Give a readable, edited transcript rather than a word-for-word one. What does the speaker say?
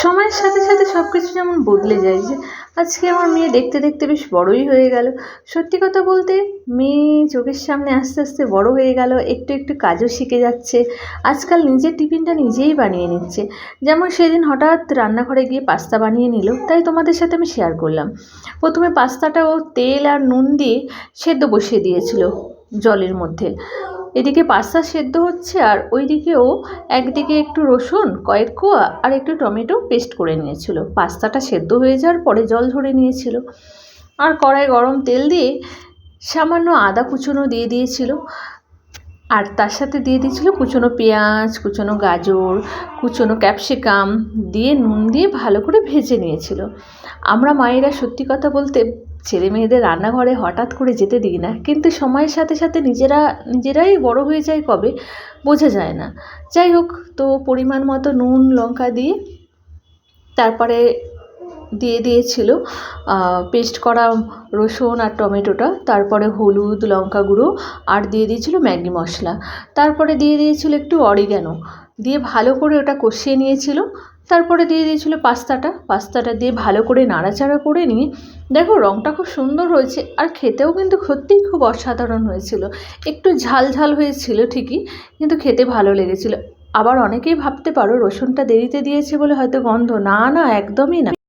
সময়ের সাথে সাথে সব কিছু যেমন বদলে যায়, যে আজকে আমার মেয়ে দেখতে দেখতে বেশ বড়ই হয়ে গেল। সত্যি কথা বলতে, মেয়ে চোখের সামনে আস্তে আস্তে বড় হয়ে গেল, একটু একটু কাজও শিখে যাচ্ছে। আজকাল নিজের টিফিনটা নিজেই বানিয়ে নিচ্ছে। যেমন সেদিন হঠাৎ রান্নাঘরে গিয়ে পাস্তা বানিয়ে নিল, তাই তোমাদের সাথে আমি শেয়ার করলাম। প্রথমে পাস্তাটা ও তেল আর নুন দিয়ে সেদ্ধ বসিয়ে দিয়েছিল জলের মধ্যে। এদিকে পাস্তা সেদ্ধ হচ্ছে, আর ওইদিকেও একদিকে একটু রসুন কয়েক কোয়া আর একটু টমেটো পেস্ট করে নিয়েছিল। পাস্তাটা সেদ্ধ হয়ে যাওয়ার পরে জল ঝরে নিয়েছিল, আর কড়াই গরম তেল দিয়ে সামান্য আদা কুচনো দিয়ে দিয়েছিল, আর তার সাথে দিয়ে দিয়েছিল কুচনো পেঁয়াজ, কুচনো গাজর, কুচনো ক্যাপসিকাম দিয়ে নুন দিয়ে ভালো করে ভেজে নিয়েছিল। আমরা মায়েরা সত্যি কথা বলতে ছেলে মেয়েদের রান্নাঘরে হঠাৎ করে যেতে দিই না, কিন্তু সময়ের সাথে সাথে নিজেরাই বড় হয়ে যায় কবে বোঝা যায় না। যাই হোক, তো পরিমাণ মতো নুন লঙ্কা দিয়ে তারপরে দিয়ে দিয়েছিল পেস্ট করা রসুন আর টমেটোটা, তারপরে হলুদ লঙ্কা গুঁড়ো আর দিয়ে দিয়েছিল ম্যাগি মশলা, তারপরে দিয়ে দিয়েছিল একটু অরিগ্যানো দিয়ে ভালো করে ওটা কষিয়ে নিয়েছিল। তারপরে দিয়ে দিয়েছিল পাস্তাটা দিয়ে ভালো করে নাড়াচাড়া করে নিয়ে দেখো রঙটা খুব সুন্দর হয়েছে, আর খেতেও কিন্তু সত্যিই খুব অসাধারণ হয়েছিল। একটু ঝাল ঝাল হয়েছিল ঠিকই, কিন্তু খেতে ভালো লেগেছিল। আবার অনেকেই ভাবতে পারো রসুনটা দেরিতে দিয়েছে বলে হয়তো গন্ধ, না না, একদমই না।